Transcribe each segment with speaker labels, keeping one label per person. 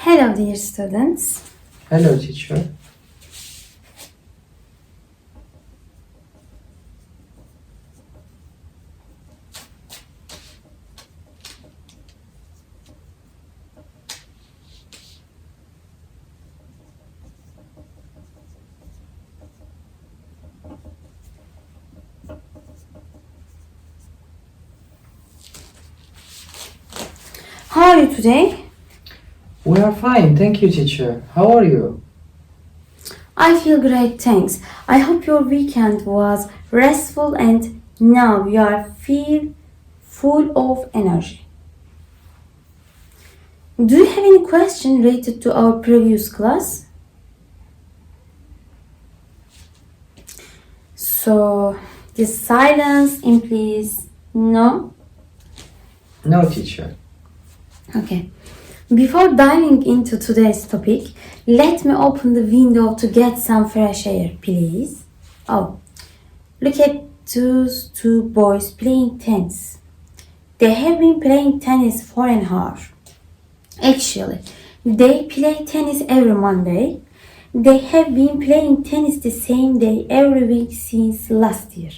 Speaker 1: Hello, dear students.
Speaker 2: Hello, teacher.
Speaker 1: How are you today?
Speaker 2: We are fine, thank you, teacher. How are you?
Speaker 1: I feel great, thanks. I hope your weekend was restful and now you feel full of energy. Do you have any question related to our previous class? So, the silence implies no.
Speaker 2: No, teacher.
Speaker 1: Okay. Before diving into today's topic, let me open the window to get some fresh air, please. Oh, look at those two boys playing tennis. They have been playing tennis for an hour. Actually, they play tennis every Monday. They have been playing tennis the same day every week since last year.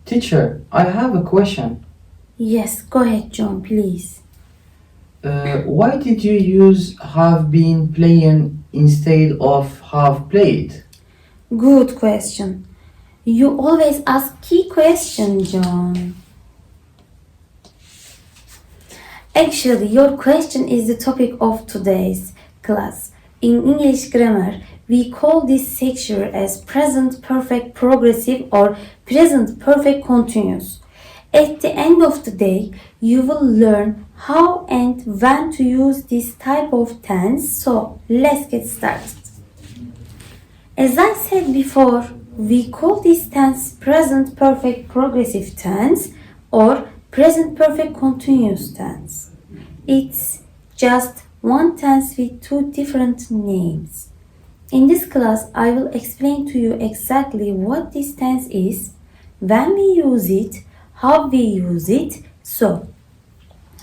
Speaker 2: Teacher, I have a question.
Speaker 1: Yes, go ahead, John, please.
Speaker 2: Why did you use have been playing instead of have played?
Speaker 1: Good question. You always ask key question, John. Actually, your question is the topic of today's class. In English grammar, we call this section as present perfect progressive or present perfect continuous. At the end of the day, you will learn how and when to use this type of tense. So, let's get started. As I said before, we call this tense present perfect progressive tense or present perfect continuous tense. It's just one tense with two different names. In this class, I will explain to you exactly what this tense is, when we use it, how we use it, so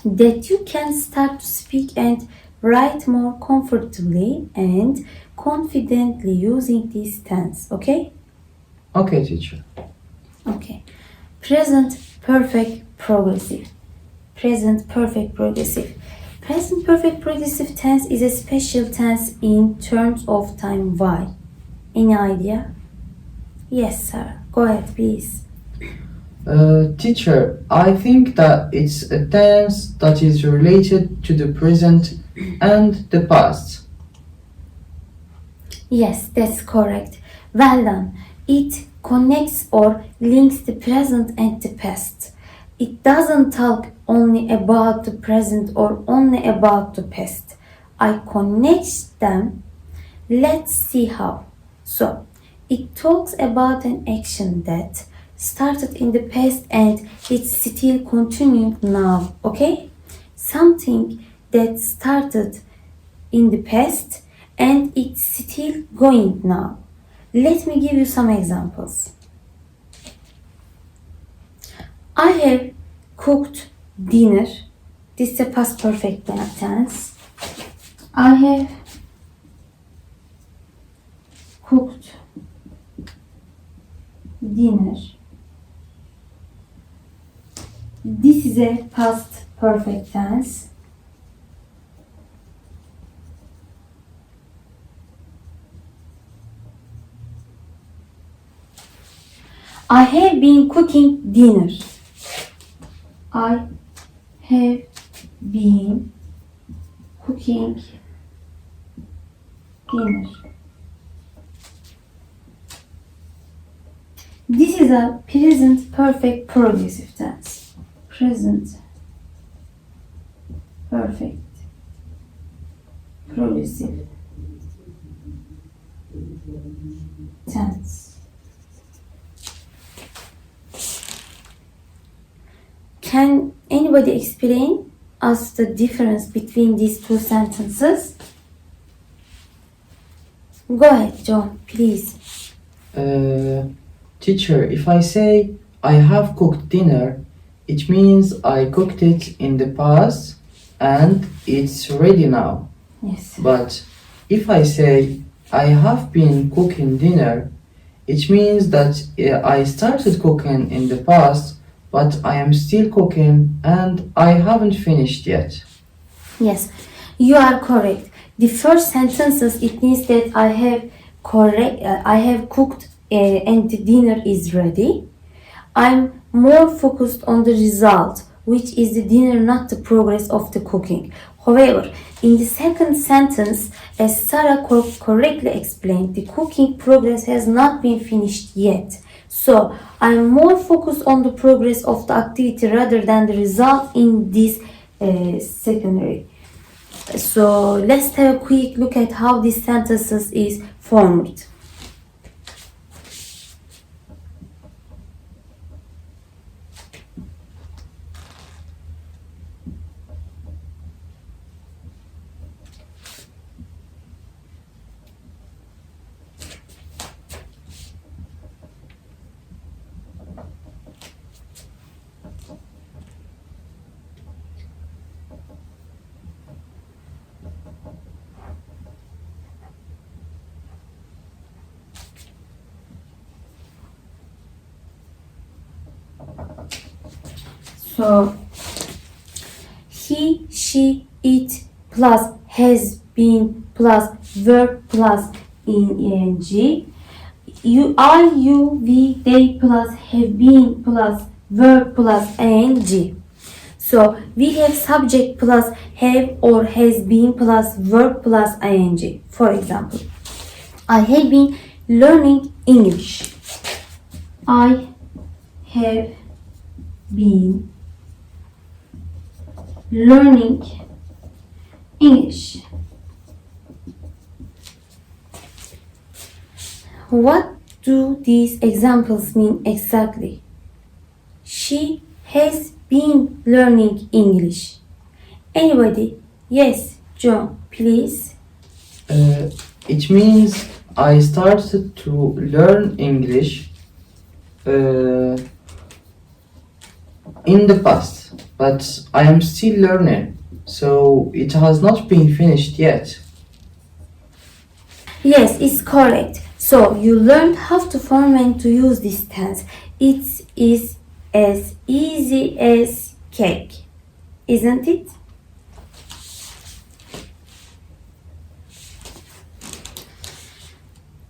Speaker 1: that you can start to speak and write more comfortably and confidently using this tense, okay?
Speaker 2: Okay, teacher.
Speaker 1: Okay. Present perfect progressive. Present perfect progressive. Present perfect progressive tense is a special tense in terms of time. Why? Any idea? Yes, Sarah. Go ahead, please.
Speaker 2: Teacher, I think that it's a tense that is related to the present and the past.
Speaker 1: Yes, that's correct. Well done. It connects or links the present and the past. It doesn't talk only about the present or only about the past. I connect them. Let's see how. So, it talks about an action that started in the past and it's still continuing now, okay? Something that started in the past and it's still going now. Let me give you some examples. I have cooked dinner. This is a past perfect tense. I have cooked dinner. This is a past perfect tense. I have been cooking dinner. I have been cooking dinner. This is a present perfect progressive tense. Present perfect progressive tense. Can anybody explain us the difference between these two sentences? Go ahead, John, please.
Speaker 2: Teacher, if I say I have cooked dinner, it means I cooked it in the past, and it's ready now.
Speaker 1: Yes.
Speaker 2: But if I say I have been cooking dinner, it means that I started cooking in the past, but I am still cooking and I haven't finished yet.
Speaker 1: Yes, you are correct. The first sentences it means that I have cooked and the dinner is ready. I'm more focused on the result, which is the dinner, not the progress of the cooking. However, in the second sentence, as Sarah correctly explained, the cooking progress has not been finished yet. So, I'm more focused on the progress of the activity rather than the result in this secondary. So, let's have a quick look at how these sentences is formed. So, he, she, it plus has been plus verb plus ing. You, I, you, we, they plus have been plus verb plus ing. So, we have subject plus have or has been plus verb plus ing. For example, I have been learning English. I have been learning English. What do these examples mean exactly? She has been learning English. Anybody? Yes, John, please.
Speaker 2: It means I started to learn English in the past, but I am still learning, so it has not been finished yet.
Speaker 1: Yes, it's correct. So you learned how to form and to use this tense. It is as easy as cake, isn't it?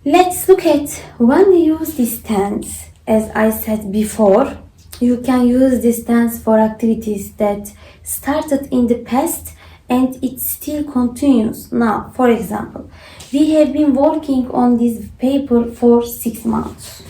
Speaker 1: Let's look at when you use this tense. As I said before, you can use this tense for activities that started in the past and it still continues now. For example, we have been working on this paper for 6 months.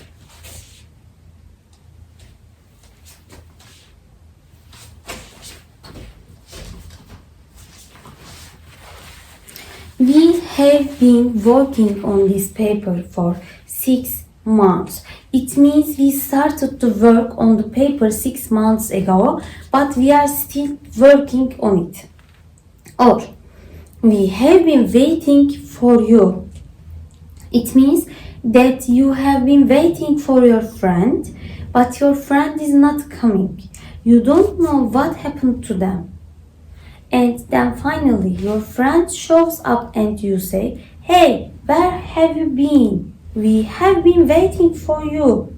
Speaker 1: We have been working on this paper for 6 months. It means we started to work on the paper 6 months ago, but we are still working on it. Or, we have been waiting for you. It means that you have been waiting for your friend, but your friend is not coming. You don't know what happened to them. And then finally, your friend shows up and you say, "Hey, where have you been? We have been waiting for you."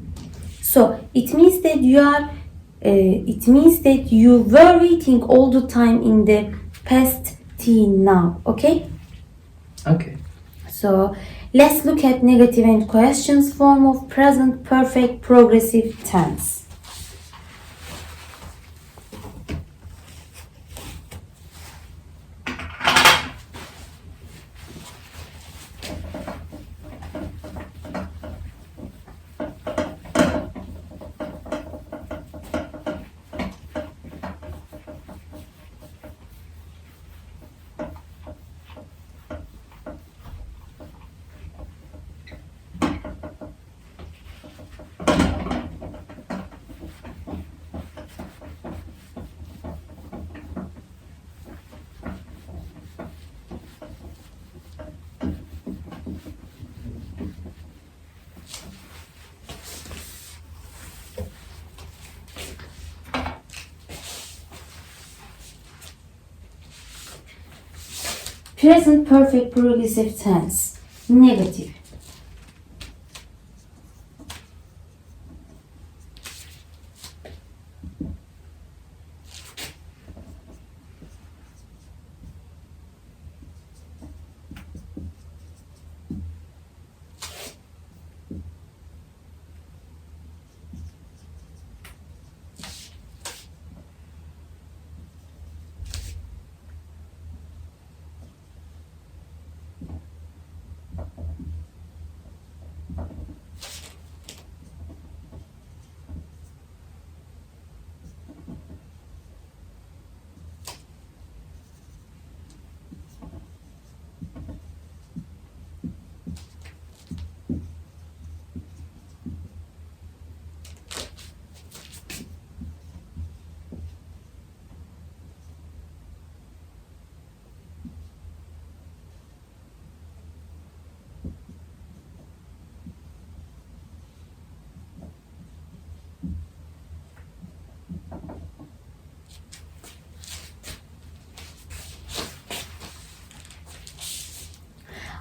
Speaker 1: So it means that you were waiting all the time in the past tense now. Okay?
Speaker 2: Okay.
Speaker 1: So let's look at negative and questions form of present perfect progressive tense. Present perfect progressive tense. Negative.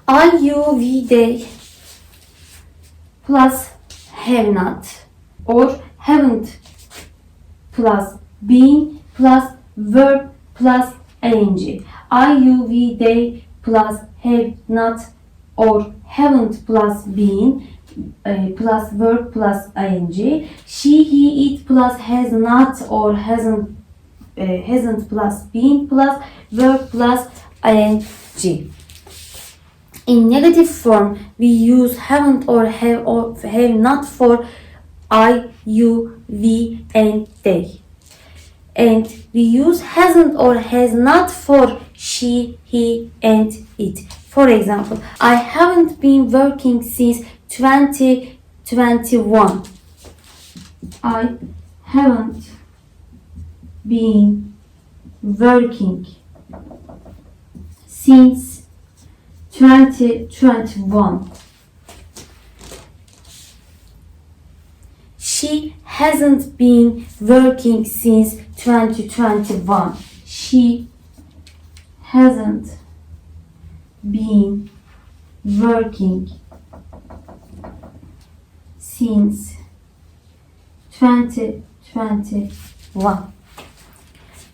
Speaker 1: I, you, we, they plus have not or haven't plus been plus verb plus ing. I, you, we, they plus have not or haven't plus been plus verb plus ing. She, he, it plus has not or hasn't plus been plus verb plus ing. In negative form, we use haven't or have not for I, you, we, and they. And we use hasn't or has not for she, he, and it. For example, I haven't been working since 2021. I haven't been working since 2021. She hasn't been working since 2021. She hasn't been working since 2021.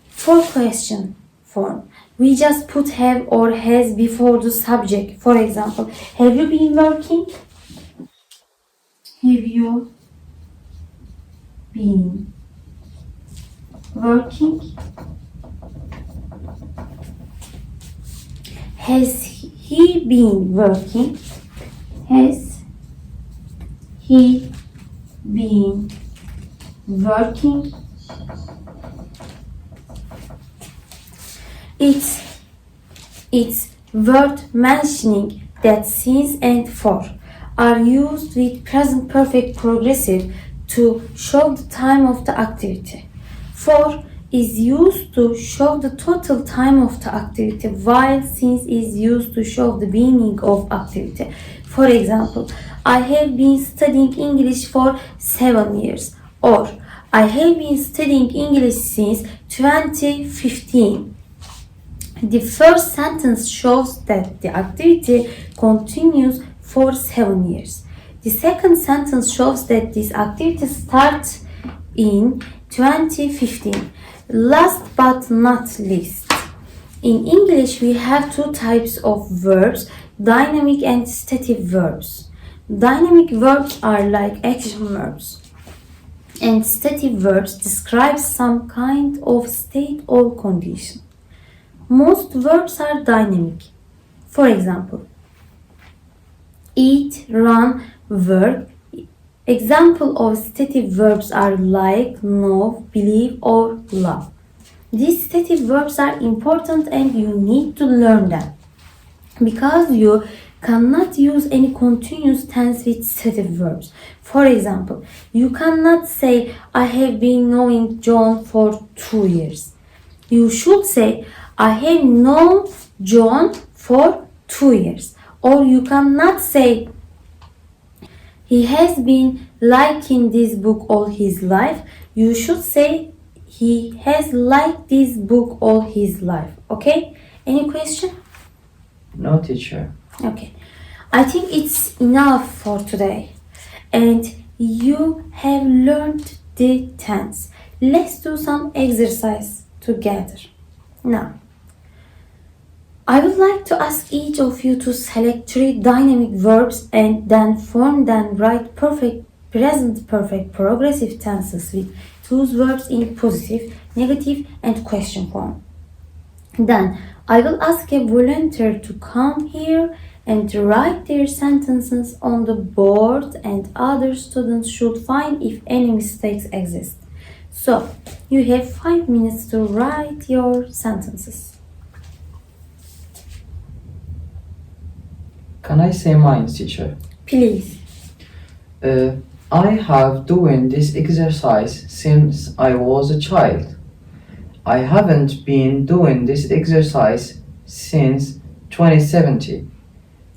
Speaker 1: For question form, we just put have or has before the subject. For example, have you been working? Have you been working? Has he been working? Has he been working? It's worth mentioning that since and for are used with present perfect progressive to show the time of the activity. For is used to show the total time of the activity, while since is used to show the beginning of activity. For example, I have been studying English for 7 years, or I have been studying English since 2015. The first sentence shows that the activity continues for 7 years. The second sentence shows that this activity starts in 2015. Last but not least, in English we have two types of verbs, dynamic and static verbs. Dynamic verbs are like action verbs, and static verbs describe some kind of state or condition. Most verbs are dynamic. For example, eat, run, work. Example of static verbs are like, know, believe, or love. These static verbs are important and you need to learn them, because you cannot use any continuous tense with static verbs. For example, you cannot say, I have been knowing John for 2 years. You should say, I have known John for 2 years. Or you cannot say, he has been liking this book all his life. You should say, he has liked this book all his life. Okay? Any question?
Speaker 2: No, teacher.
Speaker 1: Okay. I think it's enough for today. And you have learned the tense. Let's do some exercise together. Now, I would like to ask each of you to select 3 dynamic verbs and then form them write perfect, present perfect, progressive tenses with those verbs in positive, negative and question form. Then I will ask a volunteer to come here and write their sentences on the board, and other students should find if any mistakes exist. So, you have 5 minutes to write your sentences.
Speaker 2: Can I say mine, teacher?
Speaker 1: Please.
Speaker 2: I have doing this exercise since I was a child. I haven't been doing this exercise since 2017.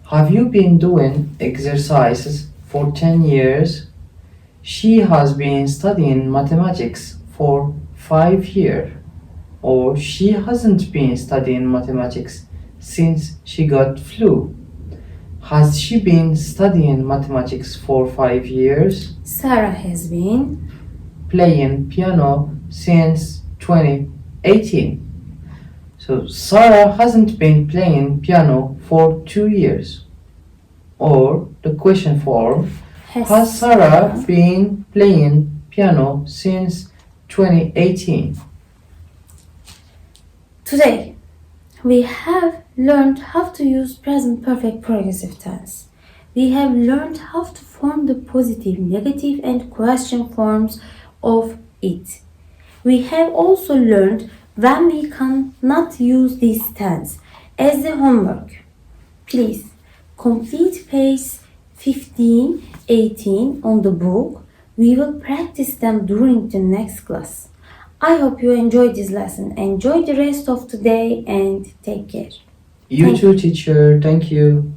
Speaker 2: Have you been doing exercises for 10 years? She has been studying mathematics for 5 years. Or she hasn't been studying mathematics since she got flu. Has she been studying mathematics for 5 years?
Speaker 1: Sarah has been.
Speaker 2: Playing piano since 2018. So Sarah hasn't been playing piano for 2 years. Or the question form, has Sarah been playing piano since 2018?
Speaker 1: Today, we have learned how to use present perfect progressive tense. We have learned how to form the positive, negative and question forms of it. We have also learned when we cannot use this tense. As the homework, please complete page 15, 18 on the book. We will practice them during the next class. I hope you enjoyed this lesson. Enjoy the rest of the day and take care.
Speaker 2: You too, teacher. Thank you.